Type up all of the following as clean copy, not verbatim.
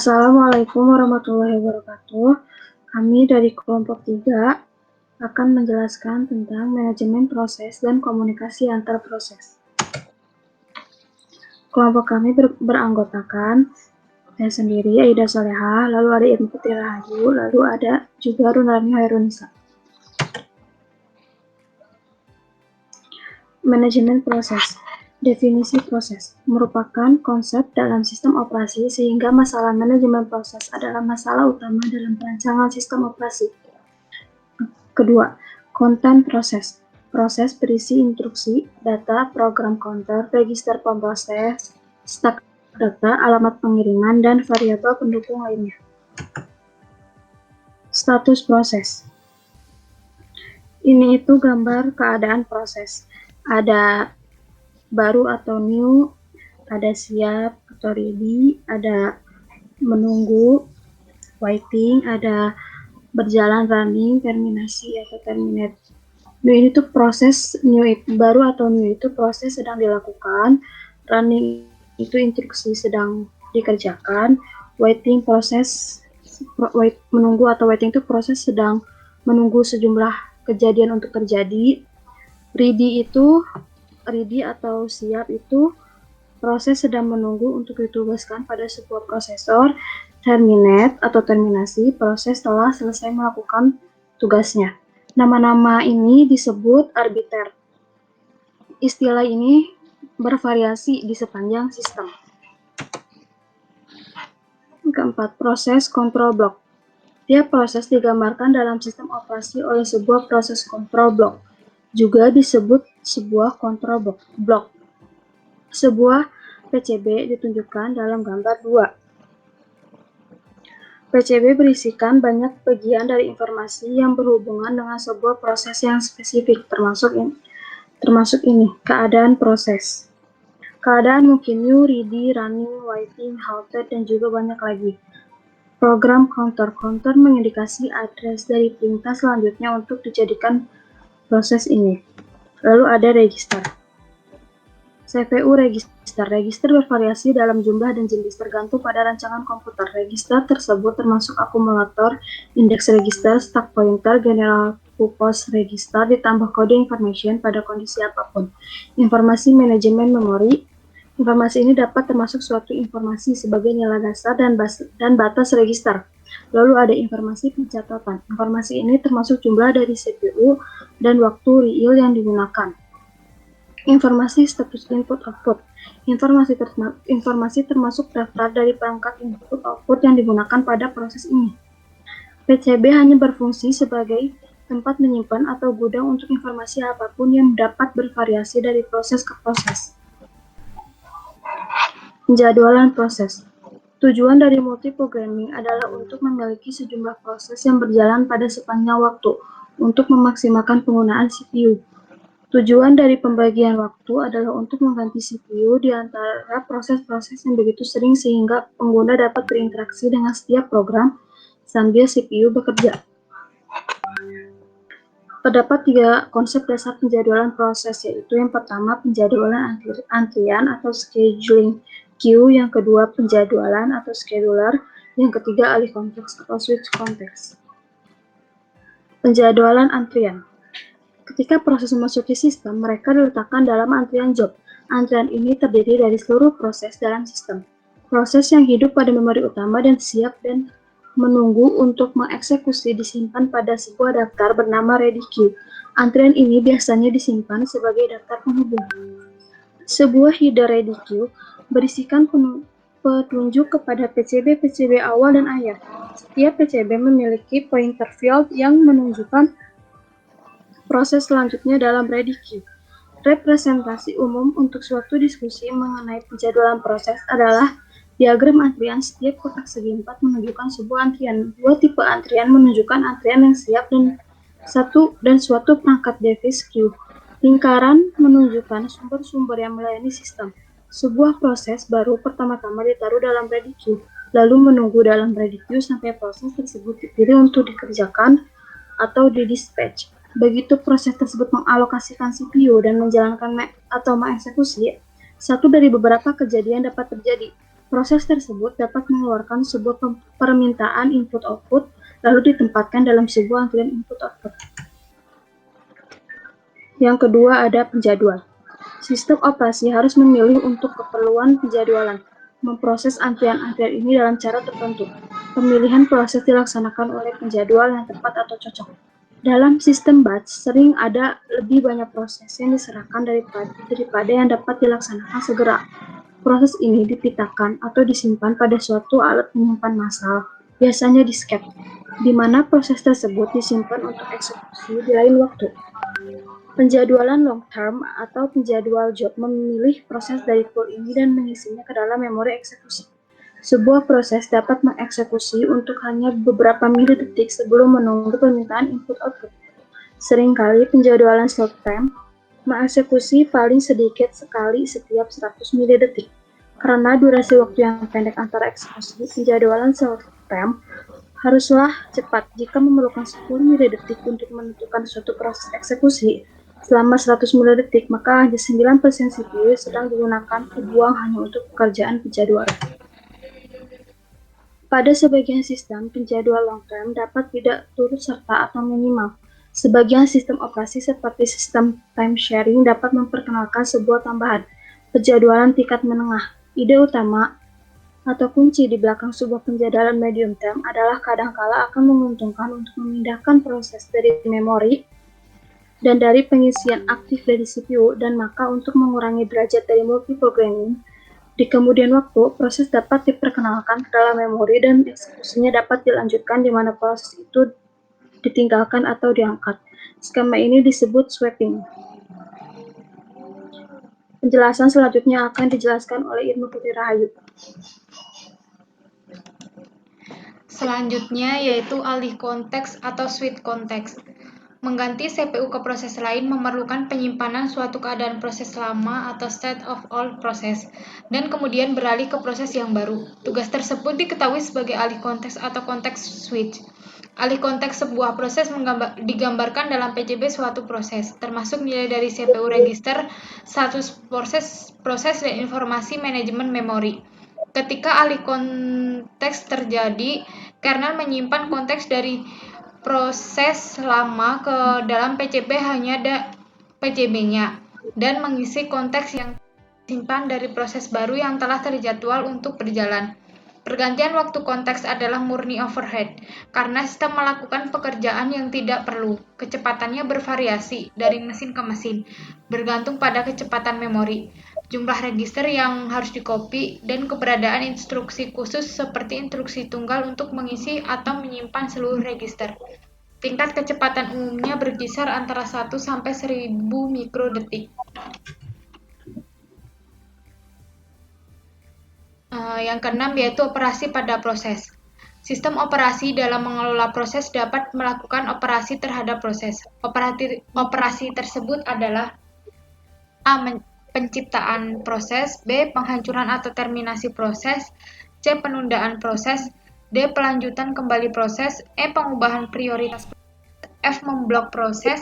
Assalamualaikum warahmatullahi wabarakatuh. Kami dari kelompok 3 akan menjelaskan tentang manajemen proses dan komunikasi antar proses. Kelompok kami beranggotakan saya sendiri, Aida Solehah, lalu ada Ibnu Putri Rahayu, lalu ada juga Runarni Hairunisa. Manajemen proses. Definisi proses merupakan konsep dalam sistem operasi sehingga masalah manajemen proses adalah masalah utama dalam perancangan sistem operasi. Kedua, konten proses. Proses berisi instruksi, data, program counter, register pemproses, stak data, alamat pengiriman, dan variabel pendukung lainnya. Status proses. Ini itu gambar keadaan proses. Ada baru atau new, ada siap atau ready, ada menunggu, waiting, ada berjalan running, terminasi atau terminate. New ini tuh proses new baru atau new itu proses sedang dilakukan, running itu instruksi sedang dikerjakan, waiting proses menunggu atau waiting itu proses sedang menunggu sejumlah kejadian untuk terjadi. Ready atau siap itu proses sedang menunggu untuk ditugaskan pada sebuah prosesor. Terminate atau terminasi proses telah selesai melakukan tugasnya. Nama-nama ini disebut arbiter. Istilah ini bervariasi di sepanjang sistem. Keempat, proses kontrol blok. Tiap proses digambarkan dalam sistem operasi oleh sebuah proses kontrol blok. Juga disebut sebuah kontrol blok. Sebuah PCB ditunjukkan dalam gambar 2. PCB berisikan banyak bagian dari informasi yang berhubungan dengan sebuah proses yang spesifik, termasuk ini, keadaan proses. Keadaan mungkin new, ready, running, waiting, halted, dan juga banyak lagi. Program counter mengindikasi address dari perintah selanjutnya untuk dijadikan proses ini. Lalu ada register. CPU register bervariasi dalam jumlah dan jenis tergantung pada rancangan komputer. Register tersebut termasuk akumulator, indeks register, stack pointer, general purpose register, ditambah kode information pada kondisi apapun. Informasi manajemen memori. Informasi ini dapat termasuk suatu informasi sebagai nilai dasar dan batas register. Lalu ada informasi pencatatan. Informasi ini termasuk jumlah dari CPU dan waktu real yang digunakan. Informasi status input-output. Informasi termasuk daftar dari perangkat input-output yang digunakan pada proses ini. PCB hanya berfungsi sebagai tempat menyimpan atau gudang untuk informasi apapun yang dapat bervariasi dari proses ke proses. Penjadwalan proses. Tujuan dari multiprogramming adalah untuk memiliki sejumlah proses yang berjalan pada sepanjang waktu untuk memaksimalkan penggunaan CPU. Tujuan dari pembagian waktu adalah untuk mengganti CPU di antara proses-proses yang begitu sering sehingga pengguna dapat berinteraksi dengan setiap program sambil CPU bekerja. Terdapat 3 konsep dasar penjadwalan proses, yaitu yang pertama penjadwalan antrian atau scheduling queue, yang kedua penjadwalan atau scheduler, yang ketiga alih konteks atau switch konteks. Penjadwalan antrian. Ketika proses memasuki sistem, mereka diletakkan dalam antrian job. Antrian ini terdiri dari seluruh proses dalam sistem. Proses yang hidup pada memori utama dan siap dan menunggu untuk mengeksekusi disimpan pada sebuah daftar bernama ready queue. Antrian ini biasanya disimpan sebagai daftar penghubung. Sebuah header ready queue berisikan petunjuk kepada PCB awal dan akhir. Setiap PCB memiliki pointer field yang menunjukkan proses selanjutnya dalam ready queue. Representasi umum untuk suatu diskusi mengenai penjadwalan proses adalah diagram antrian. Setiap kotak segi 4 menunjukkan sebuah antrian. 2 tipe antrian menunjukkan antrian yang siap dan suatu perangkat device queue. Lingkaran menunjukkan sumber-sumber yang melayani sistem. Sebuah proses baru pertama-tama ditaruh dalam ready queue, lalu menunggu dalam ready queue sampai proses tersebut dipilih untuk dikerjakan atau didispatch. Begitu proses tersebut mengalokasikan CPU dan menjalankan atau mengeksekusi, satu dari beberapa kejadian dapat terjadi. Proses tersebut dapat mengeluarkan sebuah permintaan input-output, lalu ditempatkan dalam sebuah antrian input-output. Yang kedua ada penjadwal. Sistem operasi harus memilih untuk keperluan penjadwalan, memproses antrian-antrian ini dalam cara tertentu. Pemilihan proses dilaksanakan oleh penjadwal yang tepat atau cocok. Dalam sistem batch, sering ada lebih banyak proses yang diserahkan daripada yang dapat dilaksanakan segera. Proses ini dipitakan atau disimpan pada suatu alat penyimpan massal, biasanya disket, di mana proses tersebut disimpan untuk eksekusi di lain waktu. Penjadwalan long term atau penjadwal job memilih proses dari pool ini dan mengisinya ke dalam memori eksekusi. Sebuah proses dapat mengeksekusi untuk hanya beberapa milidetik sebelum menunggu permintaan input-output. Seringkali penjadwalan short term mengeksekusi paling sedikit sekali setiap 100 milidetik. Karena durasi waktu yang pendek antara eksekusi, penjadwalan short term haruslah cepat. Jika memerlukan 10 milidetik untuk menentukan suatu proses eksekusi selama 100 milidetik, maka hanya 9% CPU sedang digunakan dibuang hanya untuk pekerjaan penjadwalan. Pada sebagian sistem, penjadwal long term dapat tidak turut serta atau minimal. Sebagian sistem operasi seperti sistem time sharing dapat memperkenalkan sebuah tambahan, penjadwalan tingkat menengah. Ide utama atau kunci di belakang sebuah penjadwalan medium term adalah kadangkala akan menguntungkan untuk memindahkan proses dari memori dan dari pengisian aktif dari CPU, dan maka untuk mengurangi derajat dari multiprogramming. Di kemudian waktu, proses dapat diperkenalkan ke dalam memori dan eksekusinya dapat dilanjutkan di mana proses itu ditinggalkan atau diangkat. Skema ini disebut swapping. Penjelasan selanjutnya akan dijelaskan oleh Irma Putri Rahayu. Selanjutnya yaitu alih konteks atau switch konteks. Mengganti CPU ke proses lain memerlukan penyimpanan suatu keadaan proses lama atau state of old process, dan kemudian beralih ke proses yang baru. Tugas tersebut diketahui sebagai alih konteks atau konteks switch. Alih konteks sebuah proses digambarkan dalam PCB suatu proses, termasuk nilai dari CPU register, status proses dan informasi manajemen memori. Ketika alih konteks terjadi, kernel menyimpan konteks dari proses lama ke dalam PCB hanya PCB-nya dan mengisi konteks yang disimpan dari proses baru yang telah terjadwal untuk berjalan. Pergantian waktu konteks adalah murni overhead, karena sistem melakukan pekerjaan yang tidak perlu. Kecepatannya bervariasi dari mesin ke mesin, bergantung pada kecepatan memori, jumlah register yang harus dikopi, dan keberadaan instruksi khusus seperti instruksi tunggal untuk mengisi atau menyimpan seluruh register. Tingkat kecepatan umumnya berkisar antara 1 sampai 1000 mikrodetik. Yang keenam yaitu operasi pada proses. Sistem operasi dalam mengelola proses dapat melakukan operasi terhadap proses. Operasi tersebut adalah A. Penciptaan proses, B. Penghancuran atau terminasi proses, C. Penundaan proses, D. Pelanjutan kembali proses, E. Pengubahan prioritas proses, F. Memblok proses,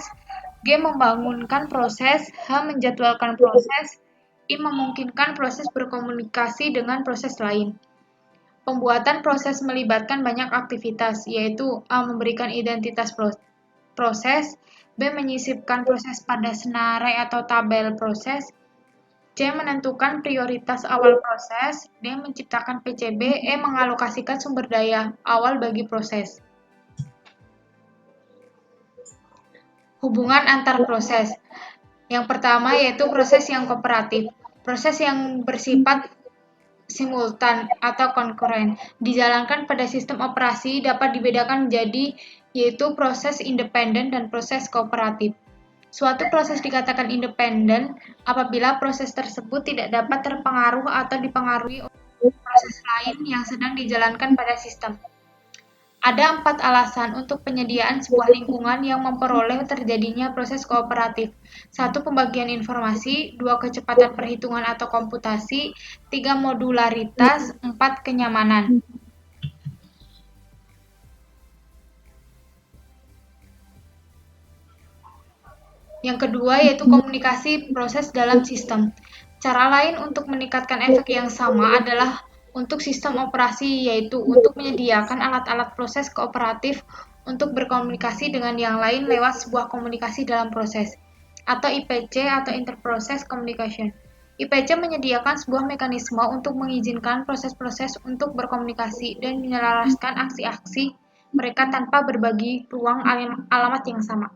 G. Membangunkan proses, H. Menjadwalkan proses, I. Memungkinkan proses berkomunikasi dengan proses lain. Pembuatan proses melibatkan banyak aktivitas, yaitu A. Memberikan identitas proses, B. Menyisipkan proses pada senarai atau tabel proses, C. Menentukan prioritas awal proses, D. Menciptakan PCB, E. Mengalokasikan sumber daya awal bagi proses. Hubungan antar proses. Yang pertama yaitu proses yang kooperatif. Proses yang bersifat simultan atau konkuren dijalankan pada sistem operasi dapat dibedakan menjadi yaitu proses independen dan proses kooperatif. Suatu proses dikatakan independen apabila proses tersebut tidak dapat terpengaruh atau dipengaruhi oleh proses lain yang sedang dijalankan pada sistem. Ada 4 alasan untuk penyediaan sebuah lingkungan yang memperoleh terjadinya proses kooperatif. 1. Pembagian informasi, 2. Kecepatan perhitungan atau komputasi, 3. Modularitas, 4. Kenyamanan. Yang kedua yaitu komunikasi proses dalam sistem. Cara lain untuk meningkatkan efek yang sama adalah untuk sistem operasi, yaitu untuk menyediakan alat-alat proses kooperatif untuk berkomunikasi dengan yang lain lewat sebuah komunikasi dalam proses, atau IPC atau Interprocess Communication. IPC menyediakan sebuah mekanisme untuk mengizinkan proses-proses untuk berkomunikasi dan menyelaraskan aksi-aksi mereka tanpa berbagi ruang alamat yang sama.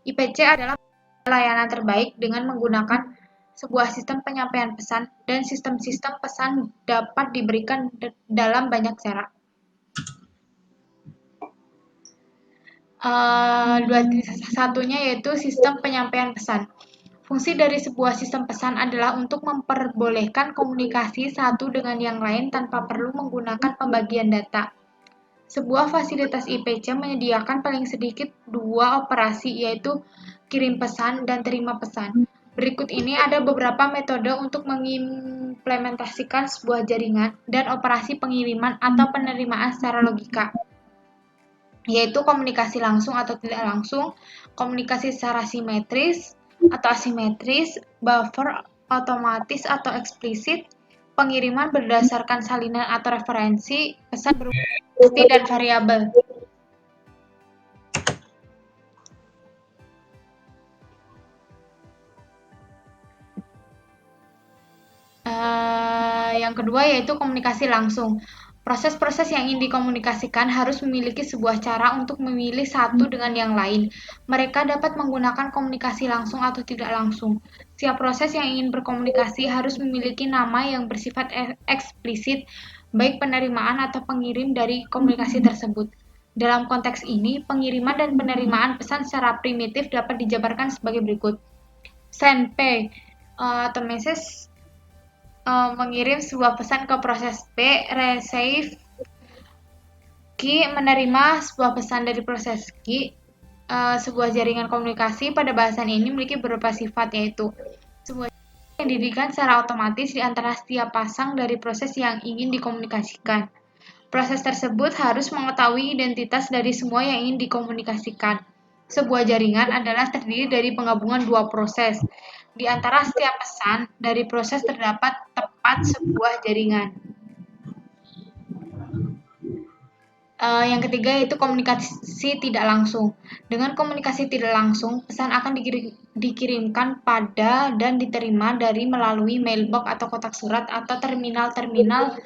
IPC adalah layanan terbaik dengan menggunakan sebuah sistem penyampaian pesan, dan sistem-sistem pesan dapat diberikan dalam banyak cara. Satunya yaitu sistem penyampaian pesan. Fungsi dari sebuah sistem pesan adalah untuk memperbolehkan komunikasi satu dengan yang lain tanpa perlu menggunakan pembagian data. Sebuah fasilitas IPC menyediakan paling sedikit dua operasi, yaitu kirim pesan dan terima pesan. Berikut ini ada beberapa metode untuk mengimplementasikan sebuah jaringan dan operasi pengiriman atau penerimaan secara logika, yaitu komunikasi langsung atau tidak langsung, komunikasi secara simetris atau asimetris, buffer otomatis atau eksplisit, pengiriman berdasarkan salinan atau referensi, pesan berupa pasti dan variabel. Yang kedua yaitu komunikasi langsung. Proses-proses yang ingin dikomunikasikan harus memiliki sebuah cara untuk memilih satu dengan yang lain. Mereka dapat menggunakan komunikasi langsung atau tidak langsung. Setiap proses yang ingin berkomunikasi harus memiliki nama yang bersifat eksplisit, baik penerimaan atau pengirim dari komunikasi tersebut. Dalam konteks ini, pengiriman dan penerimaan pesan secara primitif dapat dijabarkan sebagai berikut. Send P atau message mengirim sebuah pesan ke proses B, receive Q menerima sebuah pesan dari proses Q. Sebuah jaringan komunikasi pada bahasan ini memiliki beberapa sifat, yaitu sebuah yang didirikan secara otomatis di antara setiap pasang dari proses yang ingin dikomunikasikan. Proses tersebut harus mengetahui identitas dari semua yang ingin dikomunikasikan. Sebuah jaringan adalah terdiri dari penggabungan dua proses. Di antara setiap pesan dari proses terdapat tepat sebuah jaringan. Yang ketiga yaitu komunikasi tidak langsung. Dengan komunikasi tidak langsung, pesan akan dikirimkan pada dan diterima dari melalui mailbox atau kotak surat atau terminal-terminal.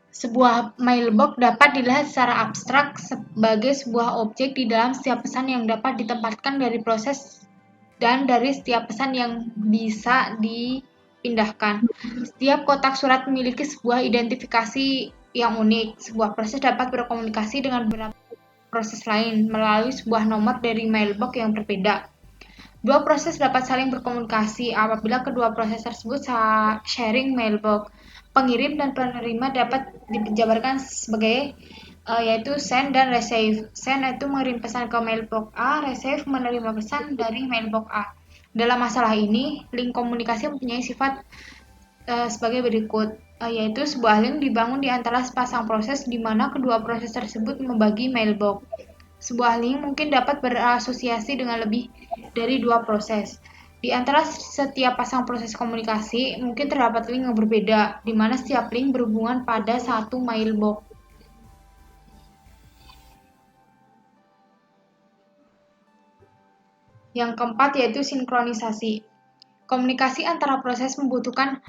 Sebuah mailbox dapat dilihat secara abstrak sebagai sebuah objek di dalam setiap pesan yang dapat ditempatkan dari proses dan dari setiap pesan yang bisa dipindahkan. Setiap kotak surat memiliki sebuah identifikasi yang unik. Sebuah proses dapat berkomunikasi dengan beberapa proses lain melalui sebuah nomor dari mailbox yang berbeda. Dua proses dapat saling berkomunikasi apabila kedua proses tersebut sharing mailbox. Pengirim dan penerima dapat dijabarkan sebagai yaitu send dan receive. Send itu mengirim pesan ke mailbox A, receive menerima pesan dari mailbox A. Dalam masalah ini, link komunikasi mempunyai sifat sebagai berikut, yaitu sebuah link dibangun di antara sepasang proses di mana kedua proses tersebut membagi mailbox. Sebuah link mungkin dapat berasosiasi dengan lebih dari dua proses. Di antara setiap pasang proses komunikasi, mungkin terdapat link yang berbeda, di mana setiap link berhubungan pada satu mailbox. Yang keempat yaitu sinkronisasi. Komunikasi antara proses membutuhkan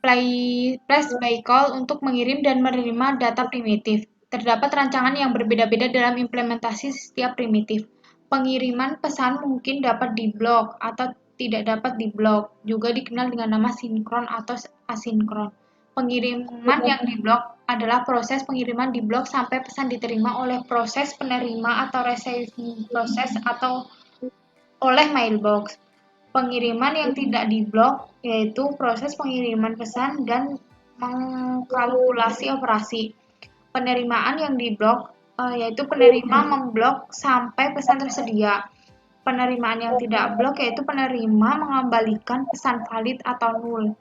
place by call untuk mengirim dan menerima data primitif. Terdapat rancangan yang berbeda-beda dalam implementasi setiap primitif. Pengiriman pesan mungkin dapat diblok atau tidak dapat diblok, juga dikenal dengan nama sinkron atau asinkron. Pengiriman yang diblok adalah proses pengiriman diblok sampai pesan diterima oleh proses penerima atau receiving proses atau oleh mailbox. Pengiriman yang tidak diblok yaitu proses pengiriman pesan dan mengkalkulasi operasi. Penerimaan yang diblok yaitu penerima memblok sampai pesan tersedia. Penerimaan yang tidak blok yaitu penerima mengembalikan pesan valid atau null.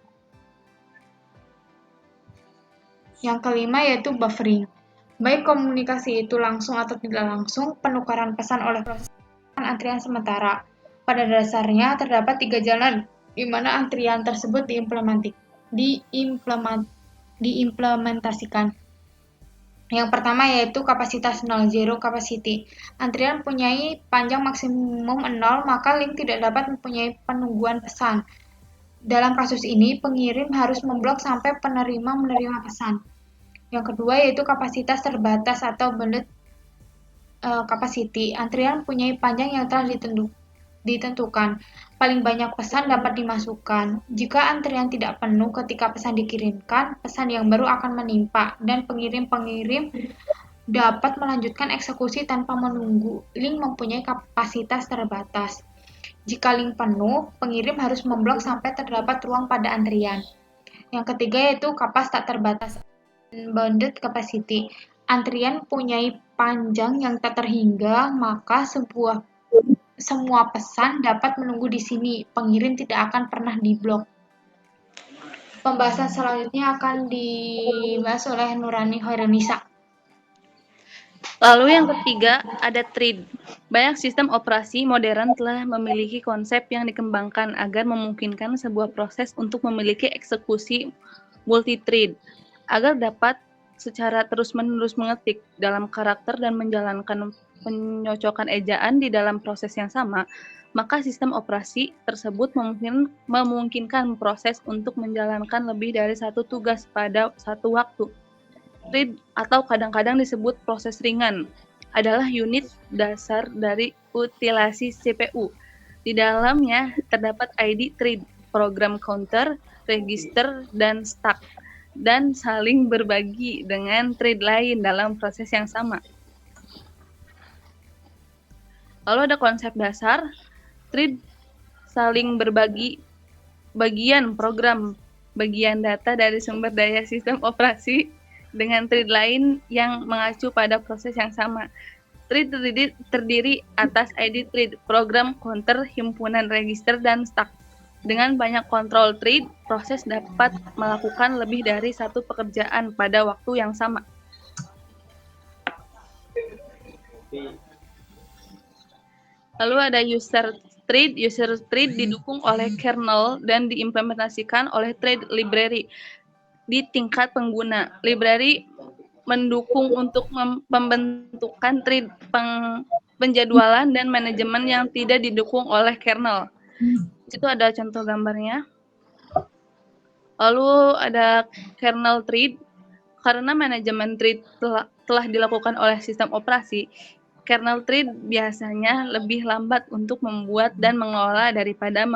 Yang kelima yaitu buffering. Baik komunikasi itu langsung atau tidak langsung, penukaran pesan oleh proses antrian sementara. Pada dasarnya terdapat tiga jalan di mana antrian tersebut diimplementasikan. diimplementasikan. Yang pertama yaitu kapasitas 0, zero capacity. Antrian mempunyai panjang maksimum 0, maka link tidak dapat mempunyai penungguan pesan. Dalam kasus ini, pengirim harus memblok sampai penerima menerima pesan. Yang kedua yaitu kapasitas terbatas atau bounded capacity. Antrian mempunyai panjang yang telah ditentukan. Paling banyak pesan dapat dimasukkan. Jika antrian tidak penuh ketika pesan dikirimkan, pesan yang baru akan menimpa dan pengirim-pengirim dapat melanjutkan eksekusi tanpa menunggu. Link mempunyai kapasitas terbatas. Jika link penuh, pengirim harus memblok sampai terdapat ruang pada antrian. Yang ketiga yaitu kapas tak terbatas, unbounded capacity. Antrian mempunyai panjang yang tak terhingga, maka semua pesan dapat menunggu di sini. Pengirim tidak akan pernah diblok. Pembahasan selanjutnya akan dibahas oleh Nurani Hoironisa. Lalu yang ketiga ada thread. Banyak sistem operasi modern telah memiliki konsep yang dikembangkan agar memungkinkan sebuah proses untuk memiliki eksekusi multi-thread agar dapat secara terus-menerus mengetik dalam karakter dan menjalankan penyocokan ejaan di dalam proses yang sama, maka sistem operasi tersebut memungkinkan proses untuk menjalankan lebih dari satu tugas pada satu waktu. Thread atau kadang-kadang disebut proses ringan adalah unit dasar dari utilasi CPU. Di dalamnya terdapat ID thread, program counter, register, dan stack, dan saling berbagi dengan thread lain dalam proses yang sama. Lalu ada konsep dasar, thread saling berbagi bagian program, bagian data dari sumber daya sistem operasi dengan thread lain yang mengacu pada proses yang sama. Thread terdiri atas ID thread, program counter, himpunan register, dan stack. Dengan banyak kontrol thread, proses dapat melakukan lebih dari satu pekerjaan pada waktu yang sama. Lalu ada user thread. User thread didukung oleh kernel dan diimplementasikan oleh thread library di tingkat pengguna. Library mendukung untuk pembentukan thread, penjadwalan, dan manajemen yang tidak didukung oleh kernel. Itu ada contoh gambarnya. Lalu ada kernel thread. Karena manajemen thread telah dilakukan oleh sistem operasi, kernel thread biasanya lebih lambat untuk membuat dan mengelola daripada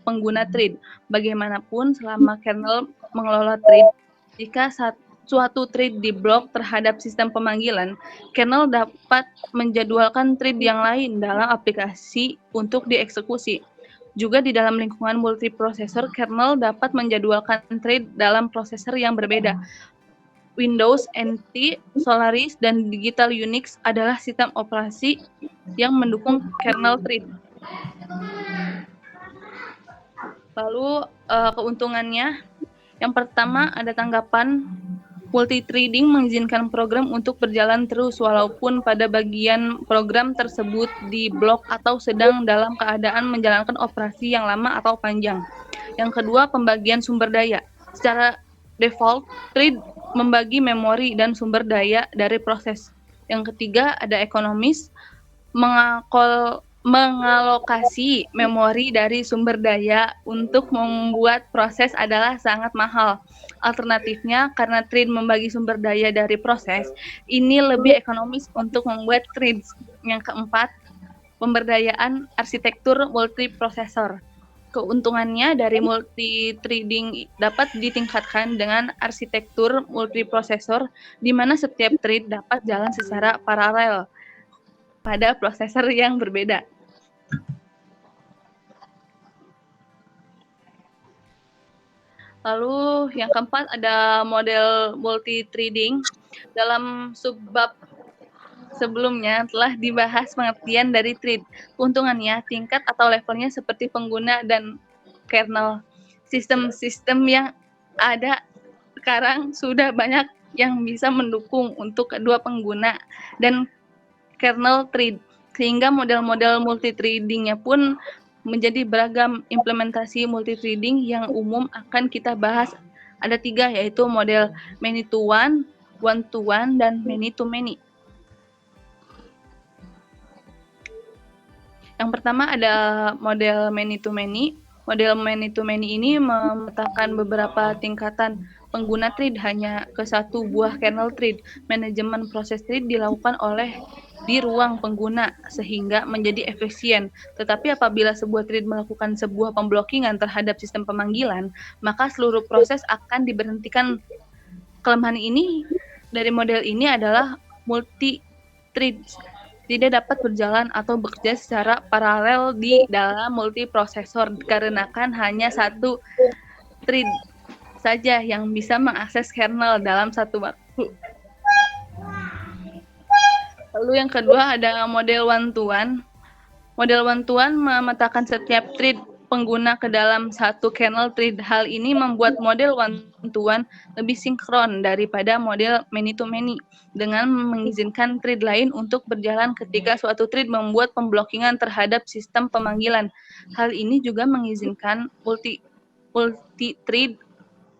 pengguna thread. Bagaimanapun, selama kernel mengelola thread, jika suatu thread diblok terhadap sistem pemanggilan, kernel dapat menjadwalkan thread yang lain dalam aplikasi untuk dieksekusi. Juga di dalam lingkungan multiprosesor, kernel dapat menjadwalkan thread dalam prosesor yang berbeda. Windows NT, Solaris, dan Digital Unix adalah sistem operasi yang mendukung kernel thread. Lalu keuntungannya, yang pertama ada tanggapan. Multithreading mengizinkan program untuk berjalan terus walaupun pada bagian program tersebut diblok atau sedang dalam keadaan menjalankan operasi yang lama atau panjang. Yang kedua, pembagian sumber daya. Secara default, thread membagi memori dan sumber daya dari proses. Yang ketiga, ada ekonomis, mengalokasi memori dari sumber daya untuk membuat proses adalah sangat mahal. Alternatifnya, karena thread membagi sumber daya dari proses, ini lebih ekonomis untuk membuat threads. Yang keempat, pemberdayaan arsitektur multiprosesor. Keuntungannya dari multithreading dapat ditingkatkan dengan arsitektur multiprosesor di mana setiap thread dapat jalan secara paralel pada prosesor yang berbeda. Lalu yang keempat ada model multithreading. Dalam subbab sebelumnya telah dibahas pengertian dari thread. Keuntungannya, tingkat atau levelnya seperti pengguna dan kernel. Sistem-sistem yang ada sekarang sudah banyak yang bisa mendukung untuk kedua pengguna dan kernel thread, sehingga model-model multithreading-nya pun menjadi beragam. Implementasi multithreading yang umum akan kita bahas Ada 3, yaitu model many to one to one, dan many to many. Yang pertama ada model many to many. Model many to many ini memetakan beberapa tingkatan pengguna thread hanya ke satu buah kernel thread. Manajemen proses thread dilakukan di ruang pengguna sehingga menjadi efisien. Tetapi apabila sebuah thread melakukan sebuah pemblockingan terhadap sistem pemanggilan, maka seluruh proses akan diberhentikan. Kelemahan ini dari model ini adalah multi-thread tidak dapat berjalan atau bekerja secara paralel di dalam multiprosesor dikarenakan hanya satu thread saja yang bisa mengakses kernel dalam satu waktu. Lalu yang kedua ada model one to one. Model one to one memetakan setiap thread pengguna ke dalam satu kernel thread. Hal ini membuat model one to one lebih sinkron daripada model many to many, dengan mengizinkan thread lain untuk berjalan ketika suatu thread membuat pemblockingan terhadap sistem pemanggilan. Hal ini juga mengizinkan multi-thread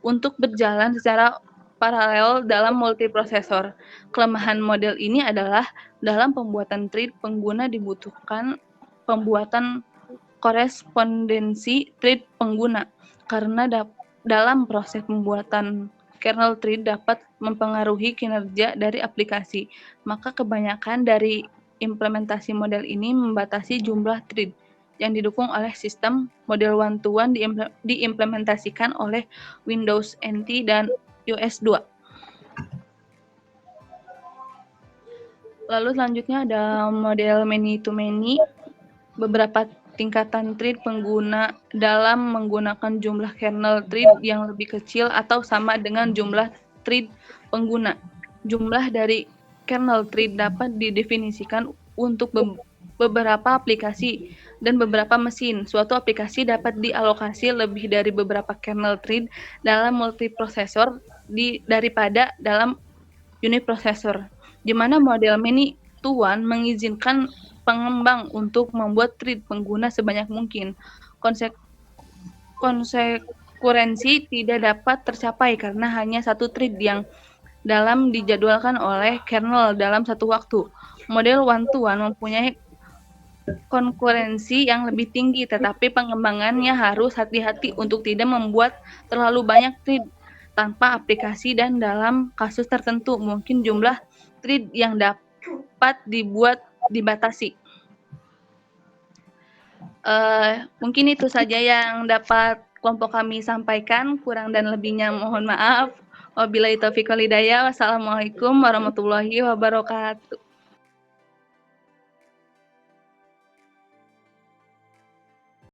untuk berjalan secara paralel dalam multiprosesor. Kelemahan model ini adalah dalam pembuatan thread pengguna dibutuhkan pembuatan korespondensi thread pengguna, karena dalam proses pembuatan kernel thread dapat mempengaruhi kinerja dari aplikasi. Maka kebanyakan dari implementasi model ini membatasi jumlah thread yang didukung oleh sistem model one to one diimplementasikan oleh Windows NT dan iOS 2. Lalu selanjutnya ada model many to many. Beberapa tingkatan thread pengguna dalam menggunakan jumlah kernel thread yang lebih kecil atau sama dengan jumlah thread pengguna. Jumlah dari kernel thread dapat didefinisikan untuk beberapa aplikasi dan beberapa mesin. Suatu aplikasi dapat dialokasi lebih dari beberapa kernel thread dalam multiprosesor daripada dalam uniprosesor, di mana model many to one mengizinkan pengembang untuk membuat thread pengguna sebanyak mungkin. Konsekuensi tidak dapat tercapai karena hanya satu thread yang dalam dijadwalkan oleh kernel dalam satu waktu. Model one to one mempunyai konkurensi yang lebih tinggi, tetapi pengembangannya harus hati-hati untuk tidak membuat terlalu banyak thread tanpa aplikasi, dan dalam kasus tertentu mungkin jumlah thread yang dapat dibuat dibatasi. Mungkin itu saja yang dapat kelompok kami sampaikan. Kurang dan lebihnya mohon maaf. Wabillahi taufiq wal hidayah. Wassalamualaikum warahmatullahi wabarakatuh.